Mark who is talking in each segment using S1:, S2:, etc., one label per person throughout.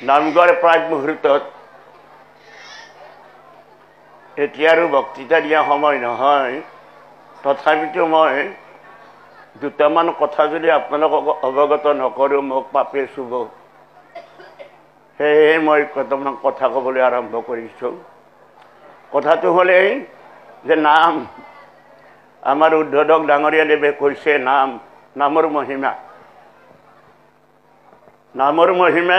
S1: নামঘৰ প্ৰায় মুহূৰ্তত এতিয়া আৰু বক্তৃতা দিয়া সময় নহয়, তথাপিতো মই দুটামান কথা যদি আপোনালোকক অৱগত নকৰোঁ মোক পাপে চুব। সেয়ে মই কেইটামান কথা ক'বলৈ আৰম্ভ কৰিছোঁ। কথাটো হ'লেই যে নাম, আমাৰ উদ্ধৱক ডাঙৰীয়াদেৱে কৈছে নামৰ মহিমা। নামৰ মহিমা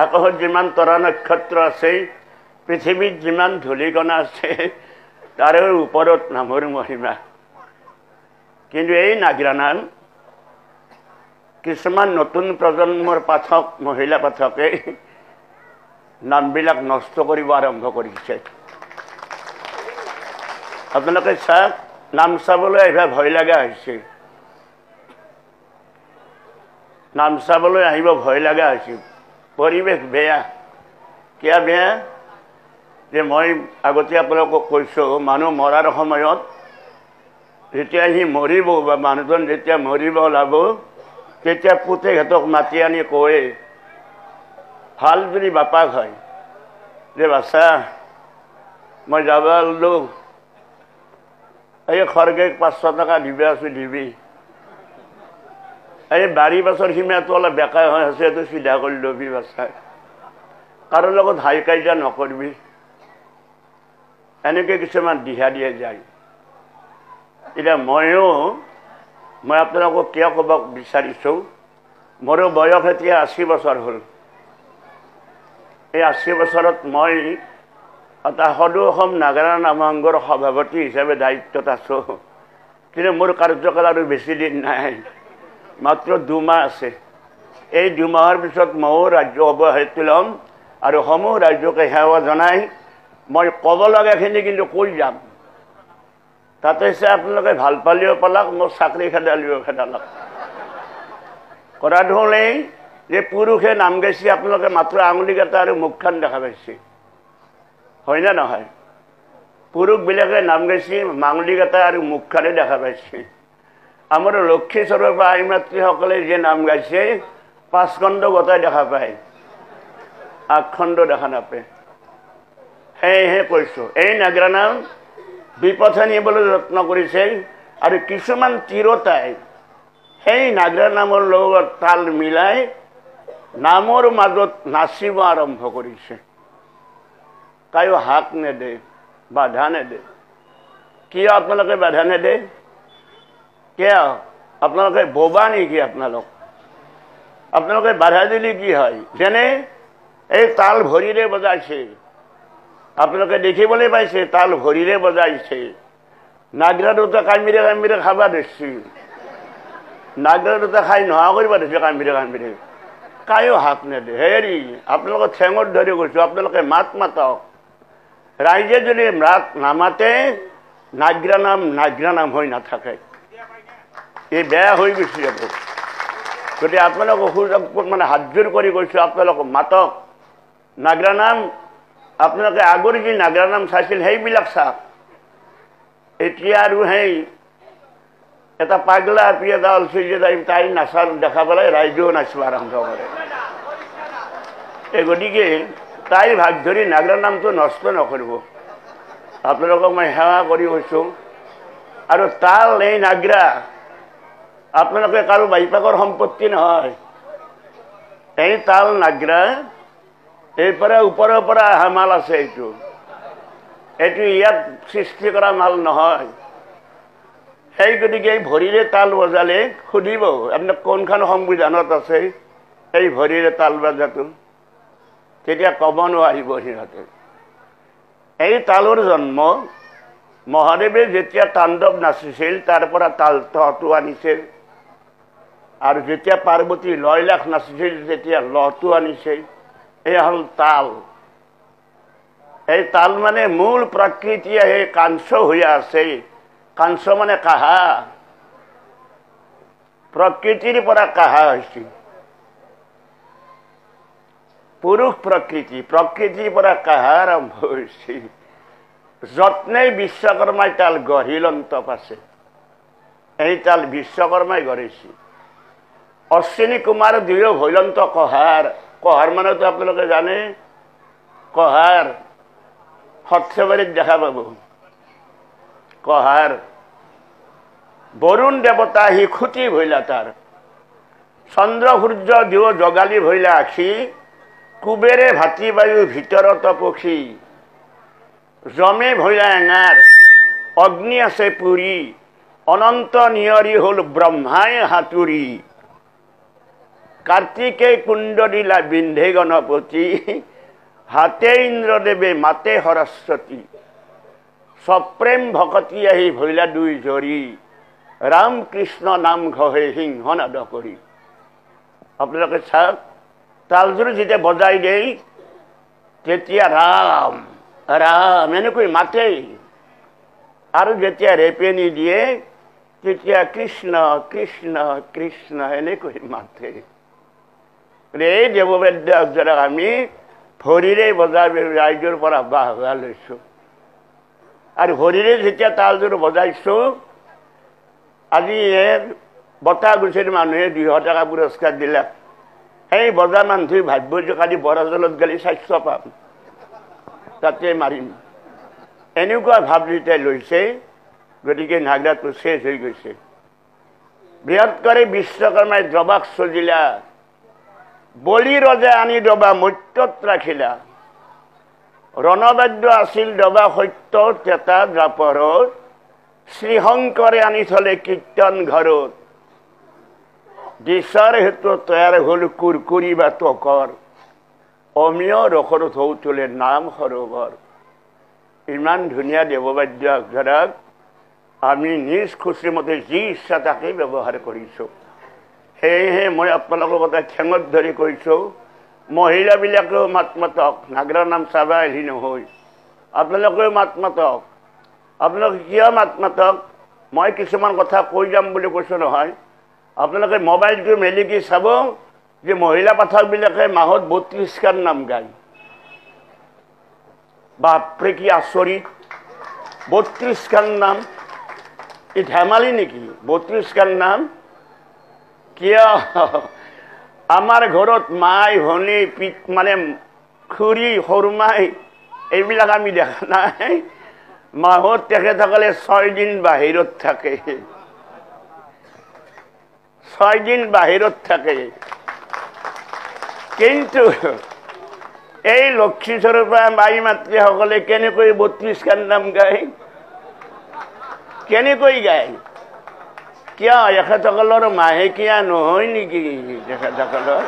S1: আকাশত যিমান তৰা নক্ষত্ৰ আছে, পৃথিৱীত যিমান ধূলিকণা আছে, তাৰে ওপৰত নামৰ মহিমা। কিন্তু এই নাগৰা নাম কিছুমান নতুন প্ৰজন্মৰ পাঠক, মহিলা পাঠকে নামবিলাক নষ্ট কৰিব আৰম্ভ কৰিছে। আপোনালোকে চাওক, নাম চাবলৈ আহিবা ভয় লগা হৈছে। নাম চাবলৈ আহিব ভয় লগা হৈছে। পৰিৱেশ বেয়া। কিয় বেয়া? যে মই আগতে আপোনালোকক কৈছোঁ, মানুহ মৰাৰ সময়ত যেতিয়া সি মৰিব বা মানুহজন যেতিয়া মৰিব ওলাব, তেতিয়া পুতেকহঁতক মাতি আনি কয়, ভাল যদি বাপাক হয়, যে বাচ্ছা মই যাব ওলালোঁ, এই খৰগেক 500 টকা দিবি আছোঁ, দিবি। এই বাৰী পাছৰ সীমাটো অলপ বেকা হৈ আছে, এইটো চিধা কৰি ল'বি বাচ্ছা। কাৰো লগত হাই কাজিয়া নকৰিবি। এনেকৈ কিছুমান দিহা দিয়া যায়। এতিয়া মই আপোনালোকক কিয় ক'ব বিচাৰিছোঁ, মোৰো বয়স এতিয়া 80 বছৰ হ'ল। এই 80 বছৰত মই এটা সদৌ অসম নাগাৰা নাম সংঘৰ সভাপতি হিচাপে দায়িত্বত আছোঁ। কিন্তু মোৰ কাৰ্যকাল আৰু বেছি দিন নাই, মাত্ৰ 2 মাহ আছে। এই 2 মাহৰ পিছত ময়ো ৰাজ্য অব্যাহতি ল'ম আৰু সমূহ ৰাজ্যকে সেৱা জনাই মই ক'ব লগাখিনি কিন্তু কৈ যাম। তাতে হৈছে আপোনালোকে ভাল পালেও পালাক, মোৰ চাকৰি খেদালিও খেদালক। কথাটো হ'লেই যে পুৰুষে নাম গাইছে, আপোনালোকে মাত্ৰ আঙুলিকেইটা আৰু মুখখন দেখা পাইছে, হয়নে নহয়? পুৰুষবিলাকে নাম গাইছে, আঙুলিকেইটা আৰু মুখখনে দেখা পাইছে। আমাৰ লক্ষীস্বৰূপ বা আই মাতৃসকলে যে নাম গাইছে, 5 খণ্ড গোটাই দেখা পায়, 8 খণ্ড দেখা নাপায়। সেয়েহে কৈছোঁ, এই নাগৰা নাম বিপথে নিবলৈ যত্ন কৰিছে আৰু কিছুমান তিৰোতাই সেই নাগৰা নামৰ লগত তাল মিলাই নামৰ মাজত নাচিব আৰম্ভ কৰিছে। কায়ো হাক নেদে, বাধা নেদে। কিয় আপোনালোকে বাধা নেদে? কিয়? আপোনালোকে বোবা নেকি? আপোনালোকে বাধা দিলে কি হয়? যেনে এই তাল ভৰিৰে বজাইছে, আপোনালোকে দেখিবলৈ পাইছে, তাল ভৰিৰে বজাইছে। নাগৰা দুটা কামিৰে কামিৰে খাবা ধৰিছে, নাগৰা দুটা খাই নোহোৱা কৰিব ধৰিছে কামিৰে। কায়ো হাত নেদে। হেৰি, আপোনালোকক ঠেঙত ধৰি কৈছোঁ, আপোনালোকে মাত মাতক। ৰাইজে যদি মাত নামাতে, নাগৰা নাম হৈ নাথাকে। এই বেয়া হৈ গৈছে যাব। গতিকে আপোনালোকক হাতযোৰ কৰি কৈছোঁ, আপোনালোকক মাতক। নাগৰা নাম আপোনালোকে আগৰ যি নাগৰা নাম চাইছিল সেইবিলাক চাওক। এতিয়া আৰু সেই এটা পাগলা আপি এটা ওলছে যে তাই নাচা দেখা পেলাই ৰাইজেও নাচিব আৰম্ভ কৰে। গতিকে তাই ভাগ ধৰি নাগৰা নামটো নষ্ট নকৰিব। আপোনালোকক মই সেৱা কৰি কৈছোঁ। আৰু তাল এই নাগৰা আপোনালোকে কাৰো বাইপাকৰ সম্পত্তি নহয়। এই তাল নাগৰা এই পৰা ওপৰৰ পৰা অহা মাল আছে। এইটো ইয়াত সৃষ্টি কৰা মাল নহয়। সেই গতিকে এই ভৰিৰে তাল বজালে সুধিব আপোনাক কোনখন সংবিধানত আছে এই ভৰিৰে তাল বজাটো, তেতিয়া ক'ব নোৱাৰিব সিহঁতে। এই তালৰ জন্ম মহাদেৱে যেতিয়া তাণ্ডৱ নাচিছিল তাৰ পৰা তালটো আনিছে, আৰু যেতিয়া পাৰ্বতী লয়লাস নাচিছিল তেতিয়া লহটো আনিছে। এই হ'ল তাল। এই তাল মানে মূল প্ৰকৃতিয়ে সেই কাঞ্চ হৈ আছে। কাঞ্চ মানে কাহা, প্ৰকৃতিৰ পৰা কাহা হৈছে। পুৰুষ প্ৰকৃতিৰ পৰা কাহা আৰম্ভ হৈছে। যত্নেই বিশ্বকৰ্মাই তাল গঢ়িল অন্ত পাছে। এই তাল বিশ্বকৰ্মাই গঢ়িছে। অশ্বিনী কুমাৰ দুয়ো ভৈলন্ত কহাৰ। কহাৰ মানেতো আপোনালোকে জানে, কহাৰ সৰ্থেবাৰীত দেখা পাব। কহাৰ বৰুণ দেৱতা সি খুটি ভৈলা তাৰ, চন্দ্ৰ সূৰ্য দুয়ো জগালি ভৈলা আখি, কুবেৰে ভাতি বায়ু ভিতৰত পক্ষী, জমে ভৈলা এঙাৰ অগ্নি আছে পুৰী, অনন্ত নিয়ৰি হল ব্ৰহ্মাই হাতুৰী, কাৰ্তিকে কুণ্ড দিলা বিন্ধে গণপতি, হাতে ইন্দ্ৰদেৱে মাতে সৰস্বতী, সপ্ৰেম ভকতি আহি ভৈলা দুই জৰি, ৰাম কৃষ্ণ নাম ঘহে সিংহনাদ কৰি। আপোনালোকে চাওক, তালযোৰ যেতিয়া বজাই দেই তেতিয়া ৰাম ৰাম এনেকৈ মাতেই, আৰু যেতিয়া ৰেপেনি দিয়ে তেতিয়া কৃষ্ণ কৃষ্ণ কৃষ্ণ এনেকৈ মাতে। এই দেৱবাদ্যক আমি ভৰিৰে বজাই ৰাইজৰ পৰা বাহবা লৈছো, আৰু ভৰিৰে যেতিয়া তালযোৰ বজাইছো, আজি বঁটা গুচিৰ মানুহে 200 টকা পুৰস্কাৰ দিলা। সেই বজা মানুহে ভাবিব যে কালি বৰাজলত গেলি 400 পাম, তাতে মাৰিম, এনেকুৱা ভাৱ যেতিয়া লৈছে। গতিকে নাগৰাটো শেষ হৈ গৈছে। বৃহৎকৰে বিশ্বকৰ্মাই দ্ৰবাক সজিলা, বলি ৰজে আনি দবা মত্যত ৰাখিলা, ৰণবাদ্য আছিল দবা সত্য তেতা দ্ৰাপৰত, শ্ৰীশংকৰে আনি থলে কীৰ্তন ঘৰত, দিশাৰ হেতু তৈয়াৰ হল কুৰকুৰি বা টকৰ, অমীয় ৰসৰ থৌ তোলে নাম সৰোবৰ। ইমান ধুনীয়া দেৱবাদ্য অক্ষৰক আমি নিজ খুচি মতে যি ইচ্ছা তাকেই ব্যৱহাৰ কৰিছোঁ। সেয়েহে মই আপোনালোকৰ কথা ঠেঙত ধৰি কৈছোঁ, মহিলাবিলাকেও মাত মাতক, নাগৰা নাম চাব আহিলি নহয়, আপোনালোকেও মাত মাতক। আপোনালোকে কিয় মাত মাতক? মই কিছুমান কথা কৈ যাম বুলি কৈছোঁ নহয়। আপোনালোকে মোবাইলটো মেলি কি চাব যে মহিলা পাঠকবিলাকে মাহত 32খান নাম গায়। বাপৰে কি আচৰিত, 32খান নাম! ই ধেমালি নেকি? 32খান নাম কিয়? আমাৰ ঘৰত মাই ভনী মানে খুৰী সৰুমাই এইবিলাক আমি দেখা নাই। মাহত তেখেতসকলে 6 দিন বাহিৰত থাকে, 6 দিন বাহিৰত থাকে। কিন্তু এই লক্ষী স্বৰূপা মাই মাতৃসকলে কেনেকৈ 32খান নাম গায়? কেনেকৈ গায়? কিয়? এখেতসকলৰ মাহেকীয়া নহয় নেকি তেখেতসকলৰ?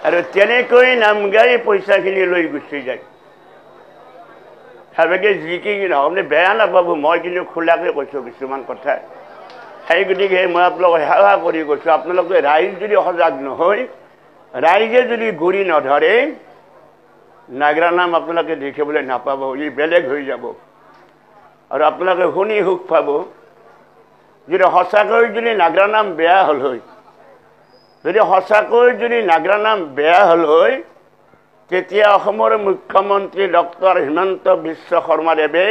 S1: আৰু তেনেকৈ নাম গাই পইচাখিনি লৈ গুচি যায়। ভাবেকে যি কি নহওক, বেয়া নাপাব, মই কিন্তু খোলাকৈ কৈছোঁ কিছুমান কথা। সেই গতিকে মই আপোনালোকক সেৱা কৰি কৈছোঁ, আপোনালোকে ৰাইজ যদি সজাগ নহয়, ৰাইজে যদি গুৰি নধৰে, নাগৰা নাম আপোনালোকে দেখিবলৈ নাপাব, ই বেলেগ হৈ যাব। আৰু আপোনালোকে শুনি সুখ পাব। যদি সঁচাকৈ যদি নাগৰা নাম বেয়া হ'ল হয়, যদি সঁচাকৈ যদি নাগৰা নাম বেয়া হ'ল হয়, তেতিয়া অসমৰ মুখ্যমন্ত্ৰী ডক্টৰ হিমন্ত বিশ্ব শৰ্মাদেৱে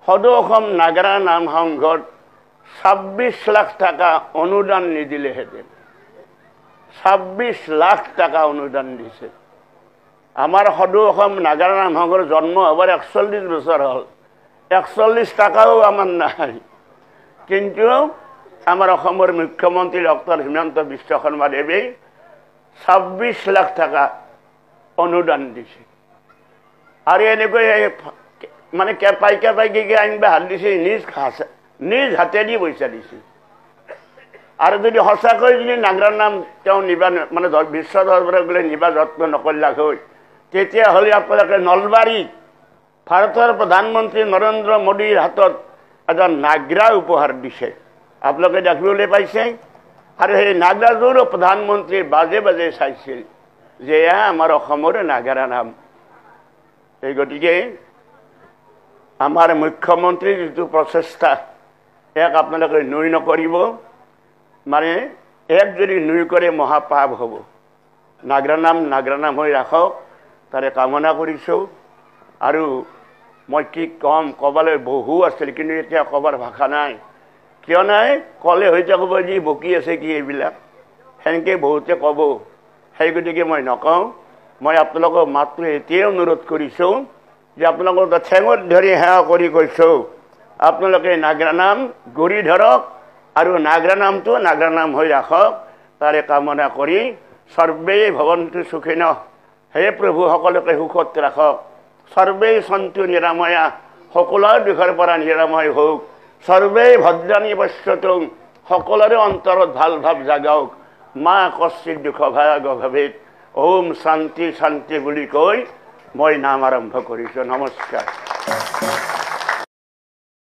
S1: সদৌ অসম নাগৰা নাম সংঘত 26 লাখ টকা অনুদান নিদিলেহেঁতেন। 26 লাখ টকা অনুদান দিছে। আমাৰ সদৌ অসম নাগৰা নাম সংঘৰ জন্ম হ'বৰ 41 বছৰ হ'ল, 41 টকাও আমাৰ নাই। কিন্তু আমাৰ অসমৰ মুখ্যমন্ত্ৰী ডক্টৰ হিমন্ত বিশ্ব শৰ্মাদেৱে 26 লাখ টকা অনুদান দিছে। আৰু এনেকৈ মানে কেপাই কেপাইকে আনিব হাত দিছে, নিজ হাতেদি পইচা দিছে। আৰু যদি সঁচাকৈ যদি নাগৰা নাম তেওঁ নিবা মানে বিশ্ব দৰবাৰত গ'লে নিবা যত্ন নকৰিলাক হয়, তেতিয়াহ'লে আপোনালোকে নলবাৰীত ভাৰতৰ প্ৰধানমন্ত্ৰী নৰেন্দ্ৰ মোদীৰ হাতত এজন নাগৰা উপহাৰ দিছে, আপোনালোকে দেখিবলৈ পাইছে। আৰু সেই নাগৰাযোৰ প্ৰধানমন্ত্ৰীৰ বাজে বাজে চাইছিল যে এয়া আমাৰ অসমৰ নাগৰা নাম। এই গতিকে আমাৰ মুখ্যমন্ত্ৰীৰ যিটো প্ৰচেষ্টা, ইয়াক আপোনালোকে নুই নকৰিব। মানে এক যদি নুই কৰে মহাপাপ হ'ব। নাগৰা নাম হৈ ৰাখক, তাৰে কামনা কৰিছোঁ। আৰু মই কি ক'ম, ক'বলৈ বহু আছিল, কিন্তু এতিয়া ক'বৰ ভাষা নাই। কিয় নাই কলে হৈ থাকিব যি বকি আছে কি এইবিলাক সেনেকৈ বহুতে ক'ব সেই গতিকে মই নকওঁ মই আপোনালোকক মাত্ৰ এতিয়াই অনুৰোধ কৰিছোঁ যে আপোনালোকক ঠেঙত ধৰি সেৱা কৰি কৈছোঁ আপোনালোকে নাগ্ৰা নাম গঢ়ি ধৰক আৰু নাগ্ৰা নামটো নাগ্ৰা নাম হৈ ৰাখক তাৰে কামনা কৰি সৰ্বেই ভৱন্তু সুখিনঃ হে প্ৰভু সকলোকে সুখত ৰাখক সৰ্বেই সন্তু নিৰাময়া সকলোৰ দুখৰ পৰা নিৰাময় হওক সৰ্বেই ভদ্ৰাণী পশ্যতু সকলোৰে অন্তৰত ভাল ভাৱ জাগাওক মা কশ্চিৎ দুখ ভাগ ভাৱেত ওম শান্তি শান্তি বুলি কৈ মই নাম আৰম্ভ কৰিছোঁ নমস্কাৰ